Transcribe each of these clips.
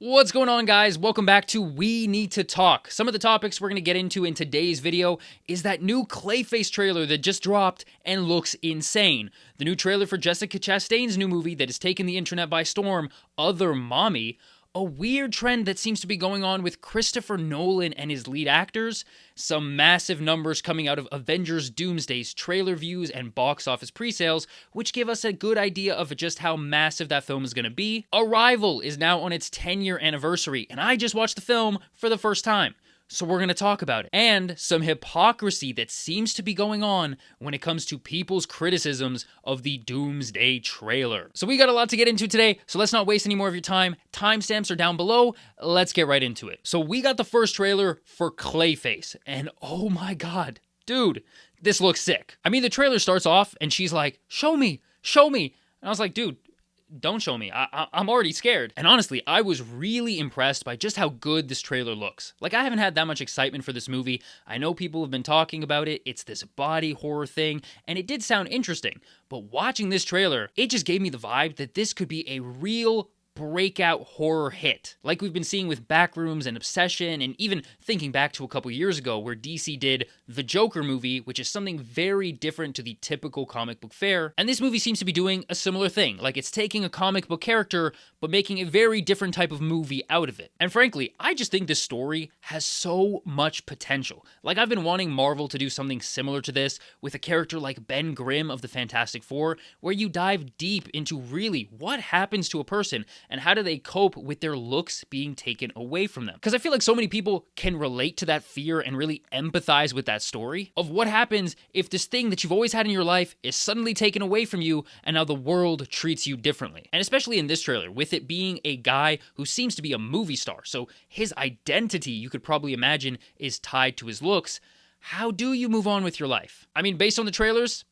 What's going on, guys? Welcome back to We Need to Talk. Some of the topics we're going to get into in today's video is that new Clayface trailer that just dropped and looks insane. The new trailer for Jessica Chastain's new movie that has taken the internet by storm, Other Mommy. A weird trend that seems to be going on with Christopher Nolan and his lead actors. Some massive numbers coming out of Avengers Doomsday's trailer views and box office pre-sales, which give us a good idea of just how massive that film is going to be. Arrival is now on its 10-year anniversary, and I just watched the film for the first time. So we're going to talk about it. And some hypocrisy that seems to be going on when it comes to people's criticisms of the Doomsday trailer. So we got a lot to get into today, so let's not waste any more of your time. Timestamps are down below. Let's get right into it. So we got the first trailer for Clayface, and oh my god, dude, this looks sick. I mean, the trailer starts off and she's like, show me. And I was like, dude, don't show me. I'm already scared. And honestly, I was really impressed by just how good this trailer looks. Like, I haven't had that much excitement for this movie. I know people have been talking about it. It's this body horror thing, and it did sound interesting. But watching this trailer, it just gave me the vibe that this could be a real breakout horror hit, like we've been seeing with Backrooms and Obsession, and even thinking back to a couple years ago where DC did the Joker movie, which is something very different to the typical comic book fare. And this movie seems to be doing a similar thing, like it's taking a comic book character but making a very different type of movie out of it. And frankly, I just think this story has so much potential. Like, I've been wanting Marvel to do something similar to this with a character like Ben Grimm of the Fantastic Four, where you dive deep into really what happens to a person and how do they cope with their looks being taken away from them. Because I feel like so many people can relate to that fear and really empathize with that story of what happens if this thing that you've always had in your life is suddenly taken away from you and now the world treats you differently. And especially in this trailer, with it being a guy who seems to be a movie star, so his identity, you could probably imagine, is tied to his looks. How do you move on with your life? I mean, based on the trailers,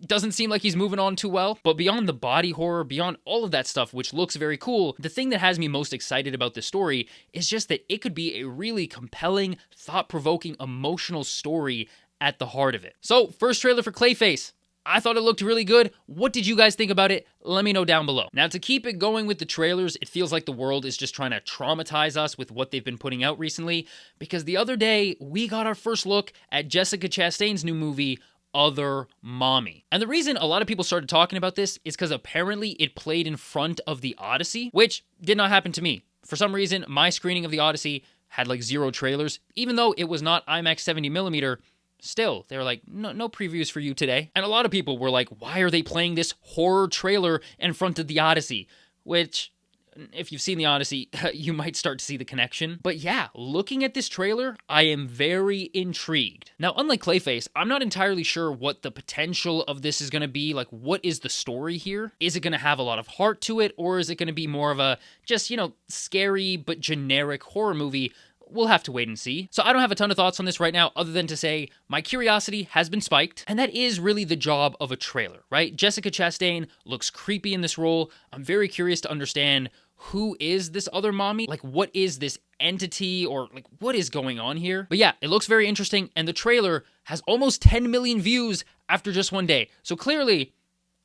doesn't seem like he's moving on too well. But beyond the body horror, beyond all of that stuff, which looks very cool, the thing that has me most excited about this story is just that it could be a really compelling, thought-provoking, emotional story at the heart of it. So, first trailer for Clayface. I thought it looked really good. What did you guys think about it? Let me know down below. Now, to keep it going with the trailers, it feels like the world is just trying to traumatize us with what they've been putting out recently, because the other day, we got our first look at Jessica Chastain's new movie, Other Mommy. And the reason a lot of people started talking about this is because apparently it played in front of the Odyssey, which did not happen to me. For some reason, my screening of the Odyssey had like 0 trailers, even though it was not IMAX 70mm. Still, they were like, no previews for you today. And a lot of people were like, why are they playing this horror trailer in front of the Odyssey? Which, if you've seen the Odyssey, you might start to see the connection. But yeah, looking at this trailer, I am very intrigued. Now, unlike Clayface, I'm not entirely sure what the potential of this is going to be. Like, what is the story here? Is it going to have a lot of heart to it? Or is it going to be more of a just, scary but generic horror movie? We'll have to wait and see. So I don't have a ton of thoughts on this right now, other than to say my curiosity has been spiked, and that is really the job of a trailer, right? Jessica Chastain looks creepy in this role. I'm very curious to understand who is this other mommy? Like, what is this entity, or like, what is going on here? But yeah, it looks very interesting, and the trailer has almost 10 million views after just one day. So clearly,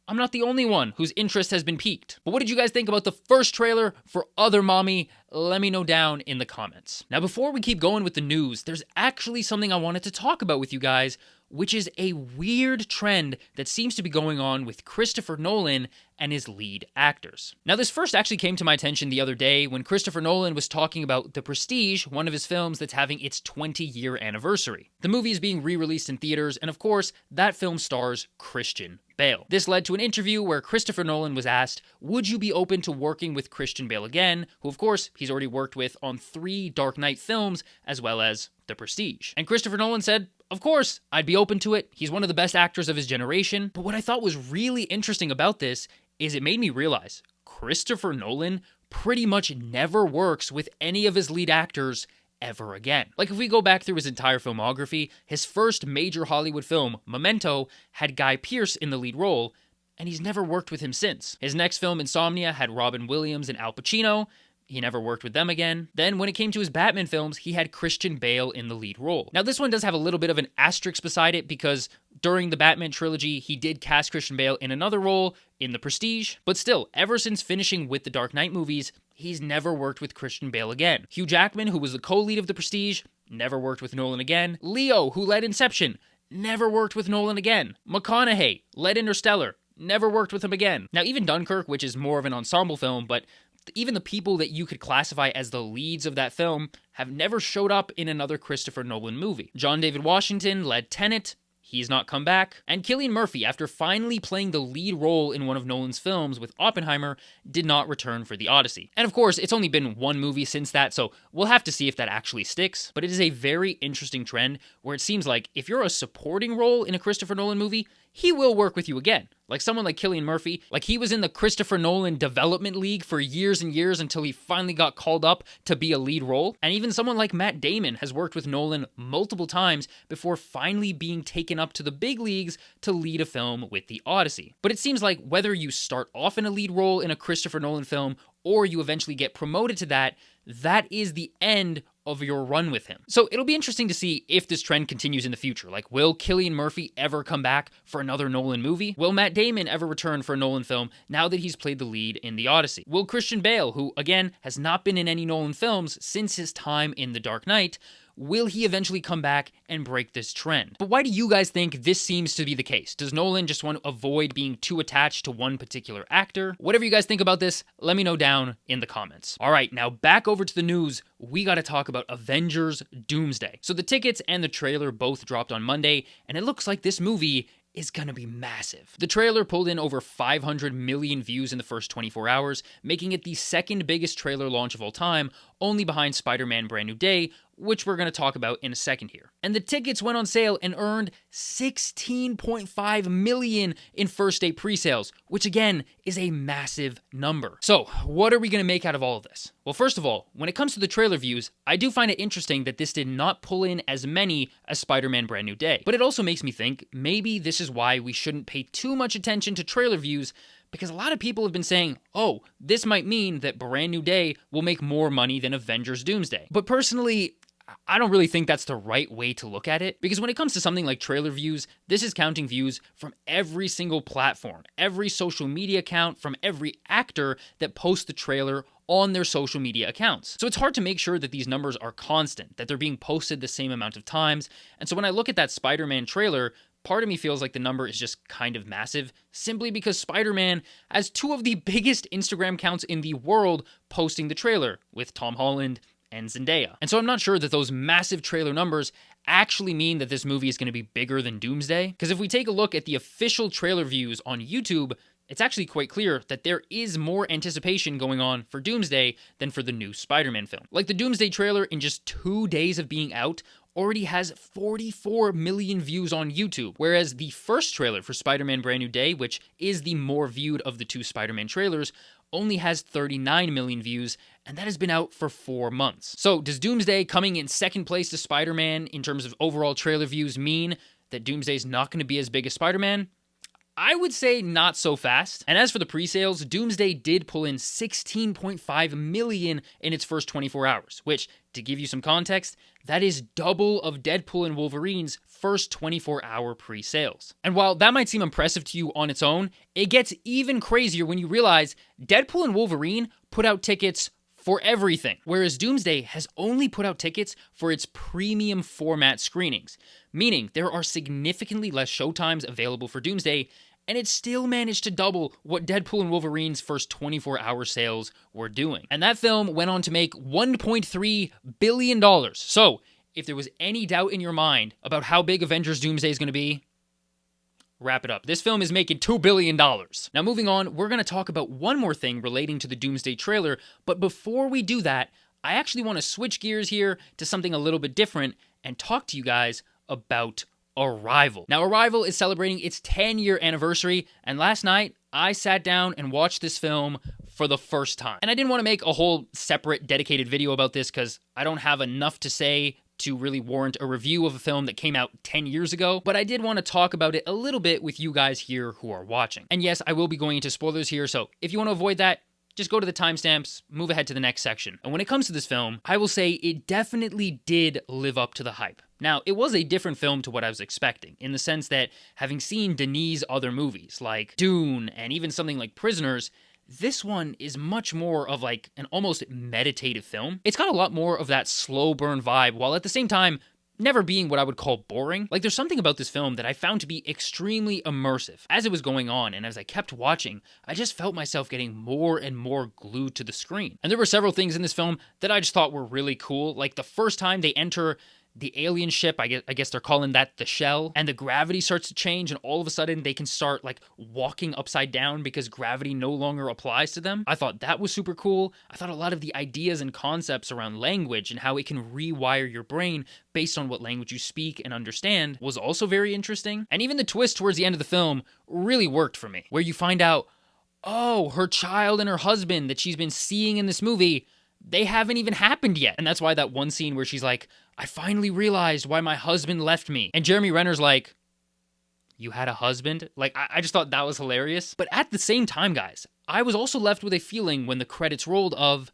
I'm not the only one whose interest has been piqued. But what did you guys think about the first trailer for Other Mommy? Let me know down in the comments. Now, before we keep going with the news, there's actually something I wanted to talk about with you guys, which is a weird trend that seems to be going on with Christopher Nolan and his lead actors. Now, this first actually came to my attention the other day when Christopher Nolan was talking about The Prestige, one of his films that's having its 20-year anniversary. The movie is being re-released in theaters, and of course, that film stars Christian Bale. This led to an interview where Christopher Nolan was asked, would you be open to working with Christian Bale again, who of course he's already worked with on 3 Dark Knight films, as well as The Prestige. And Christopher Nolan said, of course, I'd be open to it. He's one of the best actors of his generation. But what I thought was really interesting about this is it made me realize Christopher Nolan pretty much never works with any of his lead actors ever again. Like, if we go back through his entire filmography, his first major Hollywood film, Memento, had Guy Pearce in the lead role, and he's never worked with him since. His next film, Insomnia, had Robin Williams and Al Pacino. He never worked with them again. Then, when it came to his Batman films, he had Christian Bale in the lead role. Now, this one does have a little bit of an asterisk beside it because during the Batman trilogy, he did cast Christian Bale in another role in The Prestige. But still, ever since finishing with the Dark Knight movies, he's never worked with Christian Bale again. Hugh Jackman, who was the co-lead of The Prestige, never worked with Nolan again. Leo, who led Inception, never worked with Nolan again. McConaughey led Interstellar, never worked with him again. Now, even Dunkirk, which is more of an ensemble film, but even the people that you could classify as the leads of that film have never showed up in another Christopher Nolan movie. John David Washington led Tenet. He's not come back. And Cillian Murphy, after finally playing the lead role in one of Nolan's films with Oppenheimer, did not return for The Odyssey. And of course, it's only been one movie since that, so we'll have to see if that actually sticks. But it is a very interesting trend where it seems like if you're a supporting role in a Christopher Nolan movie, he will work with you again. Like someone like Cillian Murphy, like he was in the Christopher Nolan Development League for years and years until he finally got called up to be a lead role. And even someone like Matt Damon has worked with Nolan multiple times before finally being taken up to the big leagues to lead a film with The Odyssey. But it seems like whether you start off in a lead role in a Christopher Nolan film or you eventually get promoted to that, that is the end of your run with him. So it'll be interesting to see if this trend continues in the future. Like, will Cillian Murphy ever come back for another Nolan movie? Will Matt Damon ever return for a Nolan film now that he's played the lead in The Odyssey? Will Christian Bale, who again has not been in any Nolan films since his time in The Dark Knight, will he eventually come back and break this trend? But why do you guys think this seems to be the case? Does Nolan just want to avoid being too attached to one particular actor? Whatever you guys think about this, let me know down in the comments. All right, now back over to the news. We got to talk about Avengers Doomsday. So the tickets and the trailer both dropped on Monday, and it looks like this movie is gonna be massive. The trailer pulled in over 500 million views in the first 24 hours, making it the second biggest trailer launch of all time, only behind Spider-Man Brand New Day, which we're gonna talk about in a second here. And the tickets went on sale and earned 16.5 million in first day pre-sales, which again is a massive number. So what are we gonna make out of all of this? Well, first of all, when it comes to the trailer views, I do find it interesting that this did not pull in as many as Spider-Man Brand New Day. But it also makes me think maybe this is why we shouldn't pay too much attention to trailer views, because a lot of people have been saying, oh, this might mean that Brand New Day will make more money than Avengers Doomsday. But personally, I don't really think that's the right way to look at it, because when it comes to something like trailer views, this is counting views from every single platform, every social media account, from every actor that posts the trailer on their social media accounts. So it's hard to make sure that these numbers are constant, that they're being posted the same amount of times. And so when I look at that Spider-Man trailer, part of me feels like the number is just kind of massive, simply because Spider-Man has two of the biggest Instagram accounts in the world posting the trailer, with Tom Holland and Zendaya. And so I'm not sure that those massive trailer numbers actually mean that this movie is going to be bigger than Doomsday. Because if we take a look at the official trailer views on YouTube, it's actually quite clear that there is more anticipation going on for Doomsday than for the new Spider-Man film. Like, the Doomsday trailer, in just 2 days of being out, already has 44 million views on YouTube, whereas the first trailer for Spider-Man Brand New Day, which is the more viewed of the two Spider-Man trailers, only has 39 million views, and that has been out for 4 months. So does Doomsday coming in second place to Spider-Man in terms of overall trailer views mean that Doomsday is not going to be as big as Spider-Man? I would say not so fast. And as for the pre-sales, Doomsday did pull in 16.5 million in its first 24 hours, which, to give you some context, that is double of Deadpool and Wolverine's first 24-hour pre-sales. And while that might seem impressive to you on its own, it gets even crazier when you realize Deadpool and Wolverine put out tickets for everything, whereas Doomsday has only put out tickets for its premium format screenings, meaning there are significantly less showtimes available for Doomsday, and it still managed to double what Deadpool and Wolverine's first 24-hour sales were doing. And that film went on to make $1.3 billion. So, if there was any doubt in your mind about how big Avengers Doomsday is going to be, wrap it up. This film is making $2 billion. Now, moving on, we're going to talk about one more thing relating to the Doomsday trailer, but before we do that, I actually want to switch gears here to something a little bit different and talk to you guys about Arrival. Now, Arrival is celebrating its 10-year anniversary, and last night, I sat down and watched this film for the first time. And I didn't want to make a whole separate dedicated video about this because I don't have enough to say to really warrant a review of a film that came out 10 years ago, but I did want to talk about it a little bit with you guys here who are watching. And yes, I will be going into spoilers here, so if you want to avoid that, just go to the timestamps, move ahead to the next section. And when it comes to this film, I will say it definitely did live up to the hype. Now, it was a different film to what I was expecting, in the sense that having seen Denis' other movies, like Dune, and even something like Prisoners, this one is much more of like an almost meditative film. It's got a lot more of that slow burn vibe, while at the same time never being what I would call boring. Like, there's something about this film that I found to be extremely immersive. As it was going on and as I kept watching, I just felt myself getting more and more glued to the screen. And there were several things in this film that I just thought were really cool. Like the first time they enter the alien ship, I guess they're calling that the shell, and the gravity starts to change, and all of a sudden they can start like walking upside down because gravity no longer applies to them. I thought that was super cool. I thought a lot of the ideas and concepts around language and how it can rewire your brain based on what language you speak and understand was also very interesting. And even the twist towards the end of the film really worked for me, where you find out, oh, her child and her husband that she's been seeing in this movie, they haven't even happened yet. And that's why that one scene where she's like, I finally realized why my husband left me. And Jeremy Renner's like, you had a husband? Like, I just thought that was hilarious. But at the same time, guys, I was also left with a feeling when the credits rolled of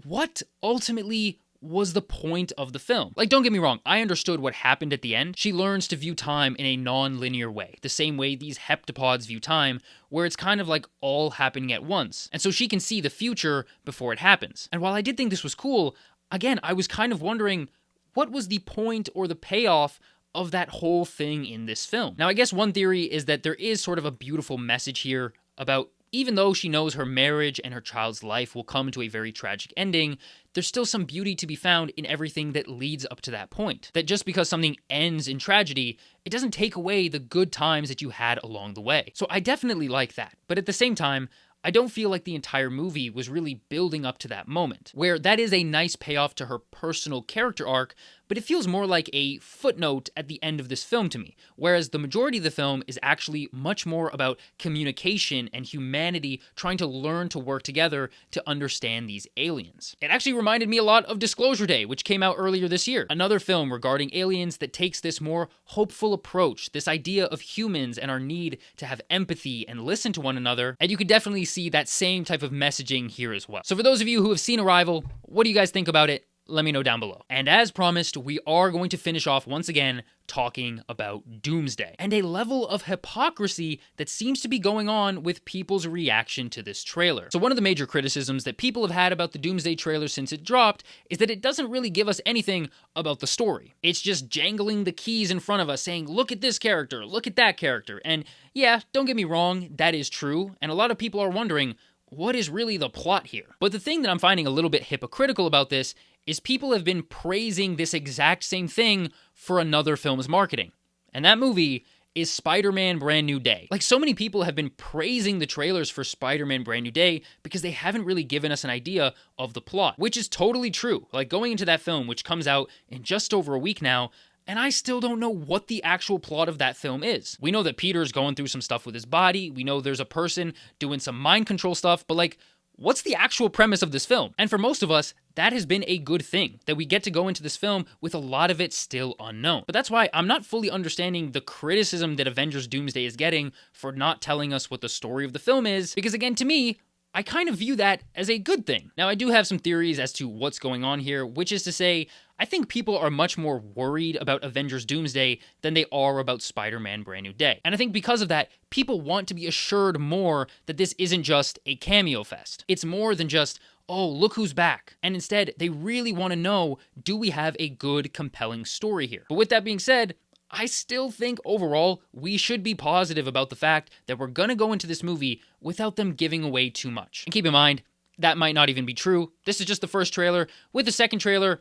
what ultimately was the point of the film. Like, don't get me wrong, I understood what happened at the end. She learns to view time in a non-linear way, the same way these heptapods view time, where it's kind of like all happening at once. And so she can see the future before it happens. And while I did think this was cool, again, I was kind of wondering, what was the point or the payoff of that whole thing in this film? Now, I guess one theory is that there is sort of a beautiful message here about even though she knows her marriage and her child's life will come to a very tragic ending, there's still some beauty to be found in everything that leads up to that point. That just because something ends in tragedy, it doesn't take away the good times that you had along the way. So I definitely like that. But at the same time, I don't feel like the entire movie was really building up to that moment, where that is a nice payoff to her personal character arc, but it feels more like a footnote at the end of this film to me, whereas the majority of the film is actually much more about communication and humanity trying to learn to work together to understand these aliens. It actually reminded me a lot of Disclosure Day, which came out earlier this year, another film regarding aliens that takes this more hopeful approach, this idea of humans and our need to have empathy and listen to one another, and you could definitely see that same type of messaging here as well. So for those of you who have seen Arrival, what do you guys think about it? Let me know down below. And as promised, we are going to finish off once again talking about Doomsday and a level of hypocrisy that seems to be going on with people's reaction to this trailer. So one of the major criticisms that people have had about the Doomsday trailer since it dropped is that it doesn't really give us anything about the story. It's just jangling the keys in front of us saying, look at this character, look at that character. And yeah, don't get me wrong, that is true. And a lot of people are wondering, what is really the plot here? But the thing that I'm finding a little bit hypocritical about this is people have been praising this exact same thing for another film's marketing. And that movie is Spider-Man Brand New Day. Like, so many people have been praising the trailers for Spider-Man Brand New Day because they haven't really given us an idea of the plot, which is totally true. Like, going into that film, which comes out in just over a week now, and I still don't know what the actual plot of that film is. We know that Peter's going through some stuff with his body. We know there's a person doing some mind control stuff, but like, what's the actual premise of this film? And for most of us, that has been a good thing, that we get to go into this film with a lot of it still unknown. But that's why I'm not fully understanding the criticism that Avengers Doomsday is getting for not telling us what the story of the film is, because again, to me, I kind of view that as a good thing. Now, I do have some theories as to what's going on here, which is to say, I think people are much more worried about Avengers Doomsday than they are about Spider-Man Brand New Day. And I think because of that, people want to be assured more that this isn't just a cameo fest. It's more than just, oh, look who's back. And instead, they really want to know, do we have a good, compelling story here? But with that being said, I still think overall we should be positive about the fact that we're gonna go into this movie without them giving away too much. And keep in mind, that might not even be true. This is just the first trailer. With the second trailer,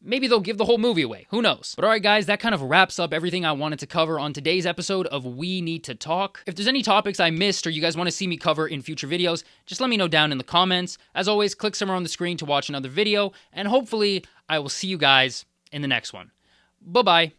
maybe they'll give the whole movie away. Who knows? But alright guys, that kind of wraps up everything I wanted to cover on today's episode of We Need to Talk. If there's any topics I missed or you guys want to see me cover in future videos, just let me know down in the comments. As always, click somewhere on the screen to watch another video, and hopefully I will see you guys in the next one. Bye-bye.